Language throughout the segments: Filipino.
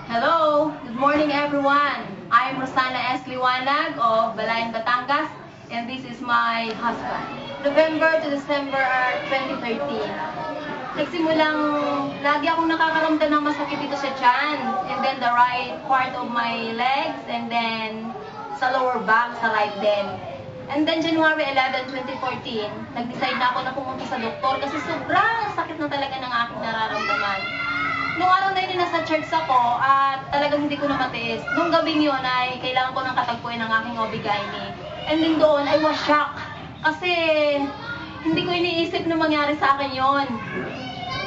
Hello! Good morning everyone! I'm Rosana S. Liwanag of Balayan, Batangas, and this is my husband. November to December 2013. Nagsimulang lagi akong nakakaramdam ng masakit dito sa tiyan, and then the right part of my legs, and then sa lower back, sa right din. And then January 11, 2014, nag-decide na ako na pumunta sa doktor kasi sobrang sakit na talaga ng aking nararamdaman. Nung araw na yun, nasa church ako at talagang hindi ko na matiis. Nung gabing yun ay kailangan ko ng katagpuin ng aking OB-GYN. And then doon, I was shocked. Kasi hindi ko iniisip na mangyari sa akin yon.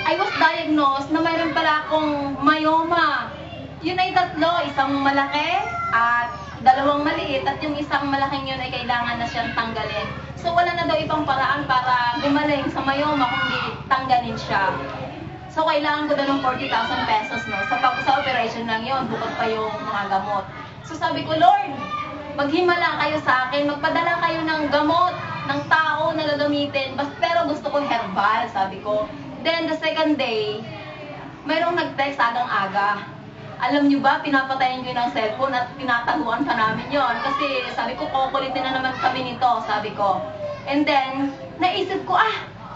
I was diagnosed na mayroon pala akong myoma. Yun ay tatlo, isang malaki at dalawang maliit. At yung isang malaking yun ay kailangan na siyang tanggalin. So wala na daw ibang paraan para gumaling sa myoma kung di tanggalin siya. So, kailangan ko daw ng 40,000 pesos, no? Sa operation lang yun, bukod pa yung mga gamot. So, sabi ko, Lord, maghimala kayo sa akin, magpadala kayo ng gamot, ng tao na gagamitin, pero gusto ko herbal, sabi ko. Then, the second day, mayroong nag-text agang-aga. Alam nyo ba, pinapatayin ko ng cellphone at tinataguan pa namin yon. Kasi, sabi ko, kukulitin na naman kami nito, sabi ko. And then, naisip ko,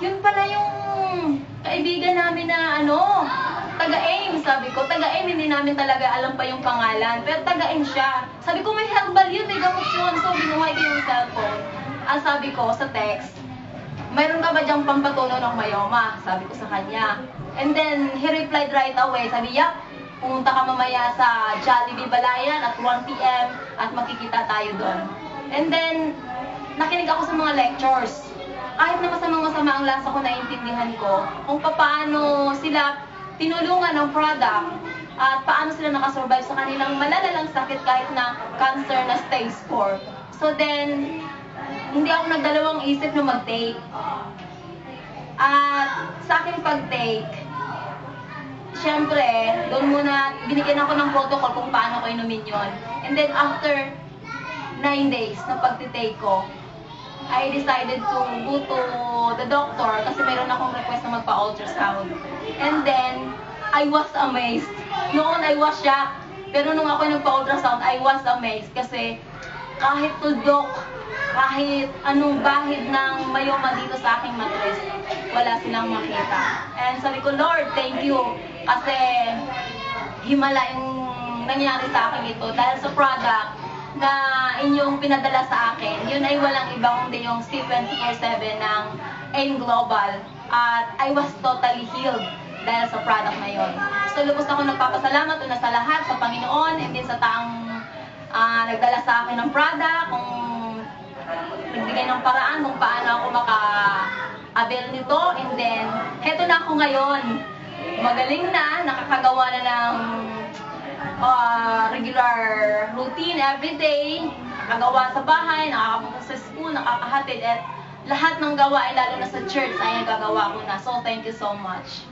yun pala yung kaibigan namin na taga-AIM, sabi ko. Taga-AIM, hindi namin talaga alam pa yung pangalan. Pero taga-AIM siya. Sabi ko, may herbal yun, may gamot yun. So, binuhay ko yung cellphone. Sabi ko sa text, mayroon ka ba diyang pampatunaw ng myoma? Sabi ko sa kanya. And then, he replied right away. Sabi, yap, pumunta ka mamaya sa Jollibee Balayan at 1 p.m. at makikita tayo doon. And then, nakinig ako sa mga lectures. Kahit na masamang-masama ang lasa ko, naiintindihan ko kung paano sila tinulungan ng product at paano sila nakasurvive sa kanilang malalalang sakit kahit na cancer na stage 4. So then, hindi ako nagdalawang isip na mag-take. At sa aking pag-take, syempre, doon muna binigyan ako ng protocol kung paano ko inumin yun. And then after 9 days na pag-take ko, I decided to go to the doctor kasi mayroon akong request na magpa-ultrasound. And then, I was amazed. Noon, I was shocked. Pero nung ako nagpa-ultrasound, I was amazed kasi kahit tuldok, kahit anong bahid ng myoma dito sa aking matris, wala silang makita. And sabi ko, Lord, thank you. Kasi himala yung nangyari sa akin ito dahil sa product na inyong pinadala sa akin. Yun ay walang ibang kundi yung C24/7 ng AIM Global. At I was totally healed dahil sa product na yun. So, lubos ako nagpapasalamat una sa lahat, sa Panginoon, and din sa taong nagdala sa akin ng product, kung nagbigay ng paraan kung paano ako maka-avail nito. And then, heto na ako ngayon. Magaling na, nakakagawa na ng regular routine everyday, nakagawa sa bahay, nakakapunta sa school, nakakahatid, at lahat ng gawain, lalo na sa church, ay nagagawa ko na. So, thank you so much.